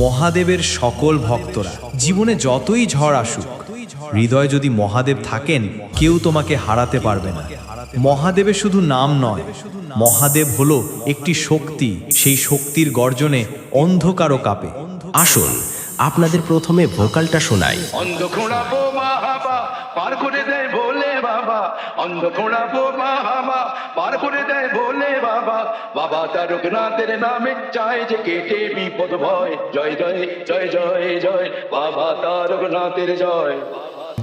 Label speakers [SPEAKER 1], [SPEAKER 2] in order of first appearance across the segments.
[SPEAKER 1] মহাদেবের সকল ভক্তরা, জীবনে যতই ঝড় আসুক, হৃদয়ে যদি মহাদেব থাকেন, কেউ তোমাকে হারাতে পারবে না। মহাদেবের শুধু নাম নয়, মহাদেব হলো একটি শক্তি। সেই শক্তির গর্জনে অন্ধকারও কাঁপে।
[SPEAKER 2] আসুন আপনাদের প্রথমে ভোকালটা শোনাই।
[SPEAKER 3] অন্ধকারা বোমা হাবা পার করে দেয় ভোলে বাবা, অন্ধকারা বোমা হাবা পার করে দেয় ভোলে বাবা। বাবা তারকনাথের নামে চাই যে কেটে বিপদ ভয়। জয় জয় জয় জয় জয় বাবা তারকনাথের জয়।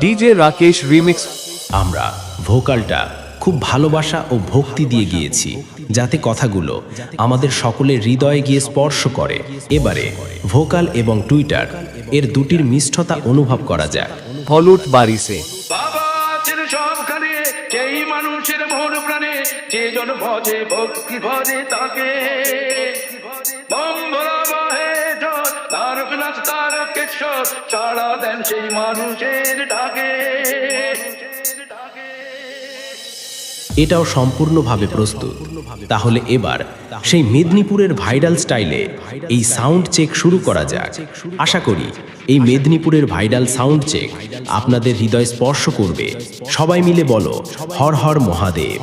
[SPEAKER 4] DJ Rakesh remix.
[SPEAKER 2] আমরা ভোকালটা খুব ভালোবাসা ও ভক্তি দিয়ে গিয়েছি, যাতে কথাগুলো আমাদের সকলের হৃদয়ে গিয়ে স্পর্শ করে। এবারে ভোকাল এবং টুইটার এর দুটির মিষ্টতা অনুভব করা যায়।
[SPEAKER 4] হলুট বারিসে
[SPEAKER 3] বাবা আছেন সবখানে, যেই মানুষের মন প্রাণে, যে জন ভজে ভক্তি ভজে তাকে। বম ভোলা বাহে জয়, তারকনাথ তারকেশ্বর, সাড়া দেন সেই মানুষের ডাকে।
[SPEAKER 2] এটাও সম্পূর্ণভাবে প্রস্তুত। তাহলে এবার সেই মেদিনীপুরের ভাইরাল স্টাইলে এই সাউন্ড চেক শুরু করা যাক। আশা করি এই মেদিনীপুরের ভাইরাল সাউন্ড চেক আপনাদের হৃদয় স্পর্শ করবে। সবাই মিলে বলো, হর হর মহাদেব।